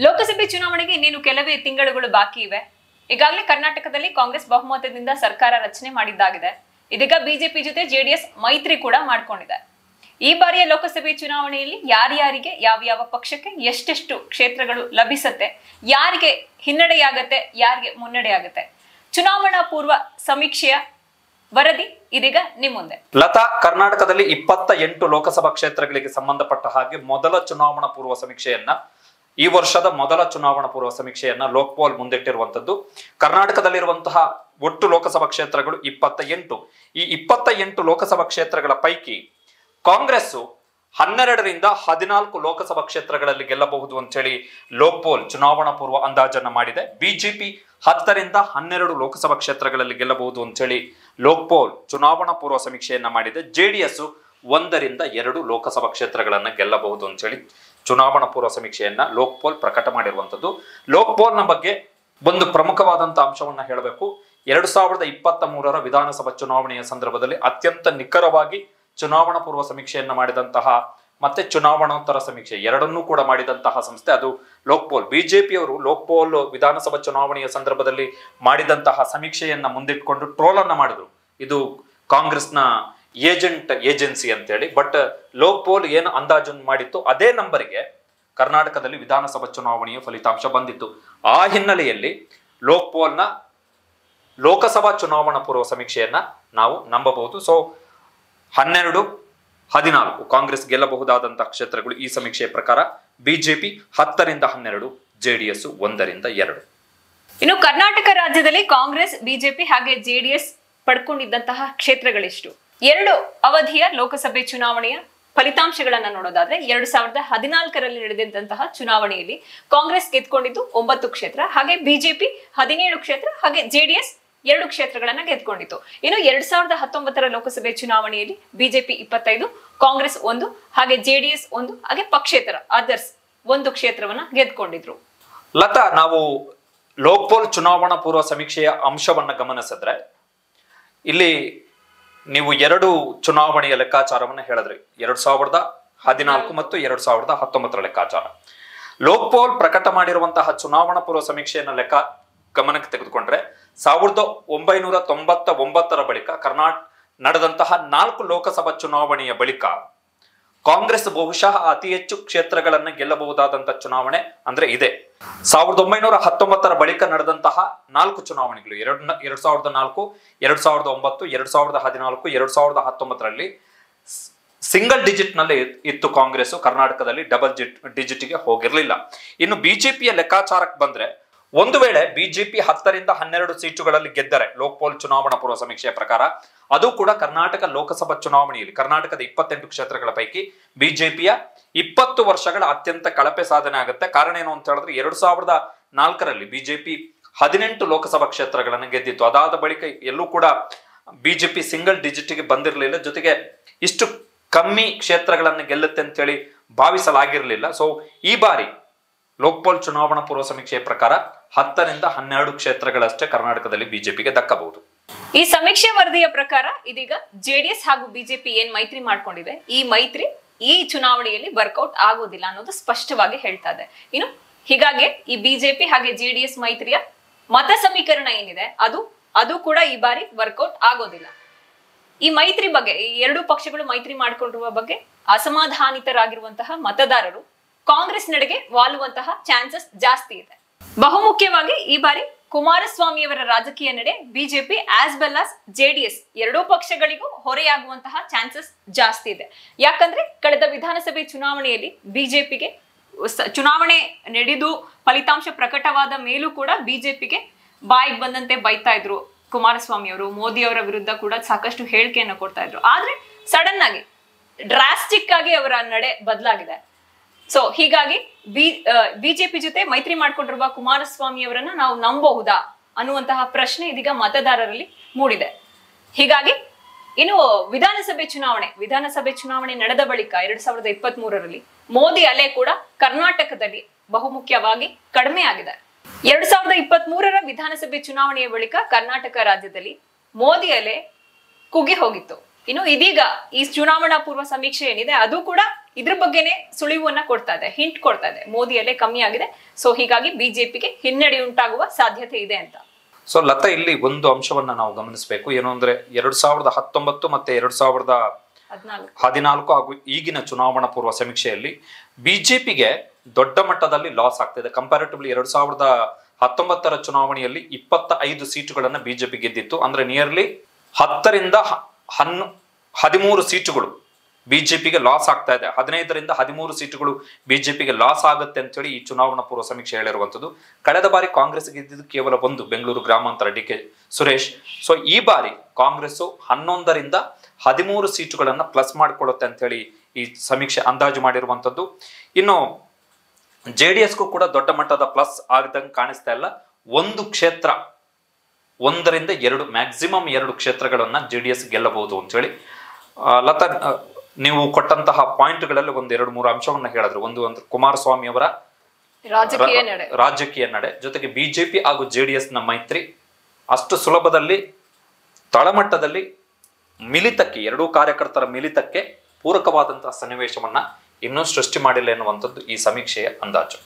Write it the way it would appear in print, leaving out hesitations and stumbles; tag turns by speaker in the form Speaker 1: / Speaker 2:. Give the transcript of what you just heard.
Speaker 1: ಲೋಕಸಭೆ ಚುನಾವಣೆಗೆ ಇನ್ನೇನು ಕೆಲವೇ ತಿಂಗಳುಗಳು ಬಾಕಿ ಇವೆ. ಈಗಾಗಲೇ ಕರ್ನಾಟಕದಲ್ಲಿ ಕಾಂಗ್ರೆಸ್ ಬಹುಮತದಿಂದ ಸರ್ಕಾರ ರಚನೆ ಮಾಡಿದ್ದಾಗಿದೆ. ಇದೀಗ ಬಿಜೆಪಿ ಜೊತೆ ಜೆಡಿಎಸ್ ಮೈತ್ರಿ ಕೂಡ ಮಾಡ್ಕೊಂಡಿದೆ. ಈ ಬಾರಿಯ ಲೋಕಸಭೆ ಚುನಾವಣೆಯಲ್ಲಿ ಯಾರ್ಯಾರಿಗೆ ಯಾವ ಪಕ್ಷಕ್ಕೆ ಎಷ್ಟೆಷ್ಟು ಕ್ಷೇತ್ರಗಳು ಲಭಿಸುತ್ತೆ, ಯಾರಿಗೆ ಹಿನ್ನಡೆಯಾಗತ್ತೆ, ಯಾರಿಗೆ ಮುನ್ನಡೆಯಾಗತ್ತೆ, ಚುನಾವಣಾ ಪೂರ್ವ ಸಮೀಕ್ಷೆಯ ವರದಿ ಇದೀಗ ನಿಮ್ಮ ಮುಂದೆ.
Speaker 2: ಲತಾ, ಕರ್ನಾಟಕದಲ್ಲಿ 28 ಲೋಕಸಭಾ ಕ್ಷೇತ್ರಗಳಿಗೆ ಸಂಬಂಧಪಟ್ಟ ಹಾಗೆ ಮೊದಲ ಚುನಾವಣಾ ಪೂರ್ವ ಸಮೀಕ್ಷೆಯನ್ನ, ಈ ವರ್ಷದ ಮೊದಲ ಚುನಾವಣಾ ಪೂರ್ವ ಸಮೀಕ್ಷೆಯನ್ನ ಲೋಕ್ಪಾಲ್ ಮುಂದಿಟ್ಟಿರುವಂತದ್ದು. ಕರ್ನಾಟಕದಲ್ಲಿರುವಂತಹ ಒಟ್ಟು ಲೋಕಸಭಾ ಕ್ಷೇತ್ರಗಳು 28. ಈ 28 ಲೋಕಸಭಾ ಕ್ಷೇತ್ರಗಳ ಪೈಕಿ ಕಾಂಗ್ರೆಸ್ 12ರಿಂದ 14 ಲೋಕಸಭಾ ಕ್ಷೇತ್ರಗಳಲ್ಲಿ ಗೆಲ್ಲಬಹುದು ಅಂತ ಹೇಳಿ ಲೋಕ್ಪಾಲ್ ಚುನಾವಣಾ ಪೂರ್ವ ಅಂದಾಜನ್ನ ಮಾಡಿದೆ. ಬಿಜೆಪಿ 10ರಿಂದ 12 ಲೋಕಸಭಾ ಕ್ಷೇತ್ರಗಳಲ್ಲಿ ಗೆಲ್ಲಬಹುದು ಅಂತ ಹೇಳಿ ಲೋಕ್ಪಾಲ್ ಚುನಾವಣಾ ಪೂರ್ವ ಸಮೀಕ್ಷೆಯನ್ನ ಮಾಡಿದೆ. ಜೆಡಿಎಸ್ 1ರಿಂದ 2 ಲೋಕಸಭಾ ಕ್ಷೇತ್ರಗಳನ್ನ ಗೆಲ್ಲಬಹುದು ಅಂತ ಹೇಳಿ ಚುನಾವಣಾ ಪೂರ್ವ ಸಮೀಕ್ಷೆಯನ್ನ ಲೋಕ್ಪಾಲ್ ಪ್ರಕಟ ಮಾಡಿರುವಂತದ್ದು. ಲೋಕ್ಪಾಲ್ನ ಬಗ್ಗೆ ಒಂದು ಪ್ರಮುಖವಾದಂತಹ ಅಂಶವನ್ನ ಹೇಳಬೇಕು. 2023ರ ವಿಧಾನಸಭಾ ಚುನಾವಣೆಯ ಸಂದರ್ಭದಲ್ಲಿ ಅತ್ಯಂತ ನಿಖರವಾಗಿ ಚುನಾವಣಾ ಪೂರ್ವ ಸಮೀಕ್ಷೆಯನ್ನ ಮಾಡಿದಂತಹ ಮತ್ತೆ ಚುನಾವಣೋತ್ತರ ಸಮೀಕ್ಷೆ ಎರಡನ್ನೂ ಕೂಡ ಮಾಡಿದಂತಹ ಸಂಸ್ಥೆ ಅದು ಲೋಕ್ಪಾಲ್. ಬಿಜೆಪಿಯವರು ಲೋಕ್ಪಾಲ್ ವಿಧಾನಸಭಾ ಚುನಾವಣೆಯ ಸಂದರ್ಭದಲ್ಲಿ ಮಾಡಿದಂತಹ ಸಮೀಕ್ಷೆಯನ್ನ ಮುಂದಿಟ್ಕೊಂಡು ಟ್ರೋಲ್ ಅನ್ನ ಮಾಡಿದ್ರು, ಇದು ಕಾಂಗ್ರೆಸ್ನ ಏಜೆನ್ಸಿ ಅಂತೇಳಿ. ಬಟ್ ಲೋಕ್ಪಾಲ್ ಏನು ಅಂದಾಜನ್ನು ಮಾಡಿತ್ತು ಅದೇ ನಂಬರ್ಗೆ ಕರ್ನಾಟಕದಲ್ಲಿ ವಿಧಾನಸಭಾ ಚುನಾವಣೆಯ ಫಲಿತಾಂಶ ಬಂದಿತ್ತು. ಆ ಹಿನ್ನೆಲೆಯಲ್ಲಿ ಲೋಕ್ಪಾಲ್ನ ಲೋಕಸಭಾ ಚುನಾವಣಾ ಪೂರ್ವ ಸಮೀಕ್ಷೆಯನ್ನ ನಾವು ನಂಬಬಹುದು. ಸೊ 12, 14 ಕಾಂಗ್ರೆಸ್ ಗೆಲ್ಲಬಹುದಾದಂತಹ ಕ್ಷೇತ್ರಗಳು ಈ ಸಮೀಕ್ಷೆಯ ಪ್ರಕಾರ. ಬಿಜೆಪಿ 10ರಿಂದ 12, ಜೆಡಿಎಸ್ 1ರಿಂದ 2.
Speaker 1: ಇನ್ನು ಕರ್ನಾಟಕ ರಾಜ್ಯದಲ್ಲಿ ಕಾಂಗ್ರೆಸ್, ಬಿಜೆಪಿ ಹಾಗೆ ಜೆಡಿಎಸ್ ಪಡ್ಕೊಂಡಿದ್ದಂತಹ ಕ್ಷೇತ್ರಗಳೆಷ್ಟು? 2 ಅವಧಿಯ ಲೋಕಸಭೆ ಚುನಾವಣೆಯ ಫಲಿತಾಂಶಗಳನ್ನ ನೋಡೋದಾದ್ರೆ 2014ರಲ್ಲಿ ನಡೆದಂತಹ ಚುನಾವಣೆಯಲ್ಲಿ ಕಾಂಗ್ರೆಸ್ ಗೆದ್ಕೊಂಡಿದ್ದು 9 ಕ್ಷೇತ್ರ, ಹಾಗೆ ಬಿಜೆಪಿ 17 ಕ್ಷೇತ್ರ, ಹಾಗೆ ಜೆಡಿಎಸ್ 2 ಕ್ಷೇತ್ರಗಳನ್ನ ಗೆದ್ಕೊಂಡಿತ್ತು. ಇನ್ನು 2019ರ ಲೋಕಸಭೆ ಚುನಾವಣೆಯಲ್ಲಿ ಬಿಜೆಪಿ 25, ಕಾಂಗ್ರೆಸ್ 1, ಹಾಗೆ ಜೆಡಿಎಸ್ 1, ಹಾಗೆ ಪಕ್ಷೇತರ ಅದರ್ಸ್ 1 ಕ್ಷೇತ್ರವನ್ನ ಗೆದ್ಕೊಂಡಿದ್ರು.
Speaker 2: ಲತಾ, ನಾವು ಲೋಕ್ಪಾಲ್ ಚುನಾವಣಾ ಪೂರ್ವ ಸಮೀಕ್ಷೆಯ ಅಂಶವನ್ನ ಗಮನಿಸಿದ್ರೆ ಇಲ್ಲಿ ನೀವು 2 ಚುನಾವಣೆಯ ಲೆಕ್ಕಾಚಾರವನ್ನ ಹೇಳಿದ್ರಿ, 2014 ಮತ್ತು 2019ರ ಲೆಕ್ಕಾಚಾರ. ಲೋಕ್ಪಾಲ್ ಪ್ರಕಟ ಮಾಡಿರುವಂತಹ ಚುನಾವಣಾ ಪೂರ್ವ ಸಮೀಕ್ಷೆಯನ್ನ ಗಮನಕ್ಕೆ ತೆಗೆದುಕೊಂಡ್ರೆ 1999ರ ಬಳಿಕ ನಡೆದಂತಹ 4 ಲೋಕಸಭಾ ಚುನಾವಣೆಯ ಬಳಿಕ ಕಾಂಗ್ರೆಸ್ ಬಹುಶಃ ಅತಿ ಹೆಚ್ಚು ಕ್ಷೇತ್ರಗಳನ್ನ ಗೆಲ್ಲಬಹುದಾದಂತಹ ಚುನಾವಣೆ ಅಂದ್ರೆ ಇದೆ. 1919ರ ಬಳಿಕ ನಡೆದಂತಹ 4 ಚುನಾವಣೆಗಳು 2004, 2009, 2014, 2019ರಲ್ಲಿ ಸಿಂಗಲ್ ಡಿಜಿಟ್ ನಲ್ಲಿ ಇತ್ತು ಕಾಂಗ್ರೆಸ್. ಕರ್ನಾಟಕದಲ್ಲಿ ಡಬಲ್ ಡಿಜಿಟ್ಗೆ ಹೋಗಿರ್ಲಿಲ್ಲ. ಇನ್ನು ಬಿಜೆಪಿಯ ಲೆಕ್ಕಾಚಾರಕ್ಕೆ ಬಂದ್ರೆ ಒಂದು ವೇಳೆ ಬಿಜೆಪಿ 10ರಿಂದ 12 ಸೀಟುಗಳಲ್ಲಿ ಗೆದ್ದರೆ ಲೋಕ್ಪಾಲ್ ಚುನಾವಣಾ ಪೂರ್ವ ಸಮೀಕ್ಷೆಯ ಪ್ರಕಾರ ಅದು ಕೂಡ ಕರ್ನಾಟಕ ಲೋಕಸಭಾ ಚುನಾವಣೆಯಲ್ಲಿ ಕರ್ನಾಟಕದ 28 ಕ್ಷೇತ್ರಗಳ ಪೈಕಿ ಬಿಜೆಪಿಯ 20 ವರ್ಷಗಳ ಅತ್ಯಂತ ಕಳಪೆ ಸಾಧನೆ ಆಗುತ್ತೆ. ಕಾರಣ ಏನು ಅಂತ ಹೇಳಿದ್ರೆ 2004ರಲ್ಲಿ ಬಿಜೆಪಿ 18 ಲೋಕಸಭಾ ಕ್ಷೇತ್ರಗಳನ್ನು ಗೆದ್ದಿತ್ತು. ಅದಾದ ಬಳಿಕ ಎಲ್ಲೂ ಕೂಡ ಬಿಜೆಪಿ ಸಿಂಗಲ್ ಡಿಜಿಟ್ಗೆ ಬಂದಿರಲಿಲ್ಲ. ಜೊತೆಗೆ ಇಷ್ಟು ಕಮ್ಮಿ ಕ್ಷೇತ್ರಗಳನ್ನು ಗೆಲ್ಲುತ್ತೆ ಅಂತ ಹೇಳಿ ಭಾವಿಸಲಾಗಿರಲಿಲ್ಲ. ಸೊ ಈ ಬಾರಿ ಲೋಕ್ಪಾಲ್ ಚುನಾವಣಾ ಪೂರ್ವ ಸಮೀಕ್ಷೆಯ ಪ್ರಕಾರ 10ರಿಂದ 12 ಕ್ಷೇತ್ರಗಳಷ್ಟೇ ಕರ್ನಾಟಕದಲ್ಲಿ ಬಿಜೆಪಿಗೆ ದಕ್ಕಬಹುದು.
Speaker 1: ಈ ಸಮೀಕ್ಷೆ ವರದಿಯ ಪ್ರಕಾರ ಇದೀಗ ಜೆಡಿಎಸ್ ಹಾಗೂ ಬಿಜೆಪಿ ಏನ್ ಮೈತ್ರಿ ಮಾಡ್ಕೊಂಡಿದೆ, ಈ ಮೈತ್ರಿ ಈ ಚುನಾವಣೆಯಲ್ಲಿ ವರ್ಕೌಟ್ ಆಗೋದಿಲ್ಲ ಅನ್ನೋದು ಸ್ಪಷ್ಟವಾಗಿ ಹೇಳ್ತಾ ಇದೆ. ಇನ್ನು ಹೀಗಾಗಿ ಈ ಬಿಜೆಪಿ ಹಾಗೆ ಜೆಡಿಎಸ್ ಮೈತ್ರಿಯ ಮತ ಸಮೀಕರಣ ಏನಿದೆ ಅದು ಕೂಡ ಈ ಬಾರಿ ವರ್ಕೌಟ್ ಆಗೋದಿಲ್ಲ. ಈ ಮೈತ್ರಿ ಬಗ್ಗೆ, ಈ 2 ಪಕ್ಷಗಳು ಮೈತ್ರಿ ಮಾಡ್ಕೊಂಡಿರುವ ಬಗ್ಗೆ ಅಸಮಾಧಾನಿತರಾಗಿರುವಂತಹ ಮತದಾರರು ಕಾಂಗ್ರೆಸ್ ನಡೆಗೆ ವಾಲುವಂತಹ ಚಾನ್ಸಸ್ ಜಾಸ್ತಿ ಇದೆ. ಬಹುಮುಖ್ಯವಾಗಿ ಈ ಬಾರಿ ಕುಮಾರಸ್ವಾಮಿಯವರ ರಾಜಕೀಯ ನಡೆ BJP as well as JDS 2 ಪಕ್ಷಗಳಿಗೂ ಹೊರೆಯಾಗುವಂತಹ ಚಾನ್ಸಸ್ ಜಾಸ್ತಿ ಇದೆ. ಯಾಕಂದ್ರೆ ಕಳೆದ ವಿಧಾನಸಭೆ ಚುನಾವಣೆಯಲ್ಲಿ ಬಿಜೆಪಿಗೆ ಚುನಾವಣೆ ನಡೆದು ಫಲಿತಾಂಶ ಪ್ರಕಟವಾದ ಮೇಲೂ ಕೂಡ ಬಿಜೆಪಿಗೆ ಬಾಯಿಗೆ ಬಂದಂತೆ ಬೈತಾ ಇದ್ರು ಕುಮಾರಸ್ವಾಮಿ ಅವರು. ಮೋದಿ ಅವರ ವಿರುದ್ಧ ಕೂಡ ಸಾಕಷ್ಟು ಹೇಳಿಕೆಯನ್ನು ಕೊಡ್ತಾ ಇದ್ರು. ಆದ್ರೆ ಸಡನ್ ಆಗಿ ಡ್ರಾಸ್ಟಿಕ್ ಆಗಿ ಅವರ ನಡೆ ಬದಲಾಗಿದೆ. ಸೊ ಹೀಗಾಗಿ ಬಿಜೆಪಿ ಜೊತೆ ಮೈತ್ರಿ ಮಾಡ್ಕೊಂಡಿರುವ ಕುಮಾರಸ್ವಾಮಿ ಅವರನ್ನ ನಾವು ನಂಬಬಹುದಾ ಅನ್ನುವಂತಹ ಪ್ರಶ್ನೆ ಇದೀಗ ಮತದಾರರಲ್ಲಿ ಮೂಡಿದೆ. ಹೀಗಾಗಿ ಇನ್ನು ವಿಧಾನಸಭೆ ಚುನಾವಣೆ ನಡೆದ ಬಳಿಕ 2023ರಲ್ಲಿ ಮೋದಿ ಅಲೆ ಕೂಡ ಕರ್ನಾಟಕದಲ್ಲಿ ಬಹುಮುಖ್ಯವಾಗಿ ಕಡಿಮೆ ಆಗಿದೆ. 2023ರ ವಿಧಾನಸಭೆ ಚುನಾವಣೆಯ ಬಳಿಕ ಕರ್ನಾಟಕ ರಾಜ್ಯದಲ್ಲಿ ಮೋದಿ ಅಲೆ ಕುಗ್ಗಿ ಹೋಗಿತ್ತು. ಇನ್ನು ಇದೀಗ ಈ ಚುನಾವಣಾ ಪೂರ್ವ ಸಮೀಕ್ಷೆ ಏನಿದೆ ಅದು ಕೂಡ ಇದ್ರ ಬಗ್ಗೆನೆ ಸುಳಿವನ್ನ ಕೊಡ್ತಾ ಇದೆ, ಹಿಂಟ್ ಕೊಡ್ತಾ ಇದೆ. ಮೋದಿಯಲ್ಲೇ ಕಮ್ಮಿ ಆಗಿದೆ, ಸೊ ಹೀಗಾಗಿ ಬಿಜೆಪಿಗೆ ಹಿನ್ನಡೆ ಉಂಟಾಗುವ ಸಾಧ್ಯತೆ ಇದೆ ಅಂತ.
Speaker 2: ಸೊ ಲತಾ, ಇಲ್ಲಿ ಒಂದು ಅಂಶವನ್ನ ನಾವು ಗಮನಿಸಬೇಕು. ಏನು ಅಂದ್ರೆ 2019 ಮತ್ತೆ 2014 ಹಾಗೂ ಈಗಿನ ಚುನಾವಣಾ ಪೂರ್ವ ಸಮೀಕ್ಷೆಯಲ್ಲಿ ಬಿಜೆಪಿಗೆ ದೊಡ್ಡ ಮಟ್ಟದಲ್ಲಿ ಲಾಸ್ ಆಗ್ತಿದೆ. ಕಂಪ್ಯಾರಿಟಿವ್ಲಿ 2019 ಚುನಾವಣೆಯಲ್ಲಿ 25 ಸೀಟುಗಳನ್ನ ಬಿಜೆಪಿ ಗೆದ್ದಿತ್ತು. ಅಂದ್ರೆ ನಿಯರ್ಲಿ 10ರಿಂದ 13 ಸೀಟುಗಳು ಬಿಜೆಪಿಗೆ ಲಾಸ್ ಆಗ್ತಾ ಇದೆ. 15ರಿಂದ 13 ಸೀಟುಗಳು ಬಿಜೆಪಿಗೆ ಲಾಸ್ ಆಗುತ್ತೆ ಅಂತೇಳಿ ಈ ಚುನಾವಣಾ ಪೂರ್ವ ಸಮೀಕ್ಷೆ ಹೇಳಿರುವಂತದ್ದು. ಕಳೆದ ಬಾರಿ ಕಾಂಗ್ರೆಸ್ ಗೆದ್ದಿದ್ದು ಕೇವಲ 1, ಬೆಂಗಳೂರು ಗ್ರಾಮಾಂತರ ಡಿ.ಕೆ. ಸುರೇಶ್. ಸೊ ಈ ಬಾರಿ ಕಾಂಗ್ರೆಸ್ 11ರಿಂದ 13 ಸೀಟುಗಳನ್ನ ಪ್ಲಸ್ ಮಾಡಿಕೊಳ್ಳುತ್ತೆ ಅಂತ ಹೇಳಿ ಈ ಸಮೀಕ್ಷೆ ಅಂದಾಜು ಮಾಡಿರುವಂತದ್ದು. ಇನ್ನು JDS-ಗೂ ಕೂಡ ದೊಡ್ಡ ಮಟ್ಟದ ಪ್ಲಸ್ ಆಗದಂಗೆ ಕಾಣಿಸ್ತಾ ಇಲ್ಲ. 1 ಕ್ಷೇತ್ರ, 1ರಿಂದ 2, ಮ್ಯಾಕ್ಸಿಮಮ್ 2 ಕ್ಷೇತ್ರಗಳನ್ನ JDS ಗೆಲ್ಲಬಹುದು ಅಂತ ಹೇಳಿ. ಲತಾ, ನೀವು ಕೊಟ್ಟಂತಹ ಪಾಯಿಂಟ್ಗಳಲ್ಲಿ 1-2-3 ಅಂಶವನ್ನ ಹೇಳಿದ್ರು. ಒಂದು ಅಂದ್ರೆ ಕುಮಾರಸ್ವಾಮಿ ಅವರ ರಾಜಕೀಯ ನಡೆ, ಜೊತೆಗೆ ಬಿಜೆಪಿ ಹಾಗೂ JDS ನ ಮೈತ್ರಿ ಅಷ್ಟು ಸುಲಭದಲ್ಲಿ ತಳಮಟ್ಟದಲ್ಲಿ ಮಿಲಿತಕ್ಕೆ, ಎರಡೂ ಕಾರ್ಯಕರ್ತರ ಮಿಲಿತಕ್ಕೆ ಪೂರಕವಾದಂತಹ ಸನ್ನಿವೇಶವನ್ನ ಇನ್ನೂ ಸೃಷ್ಟಿ ಮಾಡಿಲ್ಲ ಎನ್ನುವಂಥದ್ದು ಈ ಸಮೀಕ್ಷೆಯ ಅಂದಾಜು.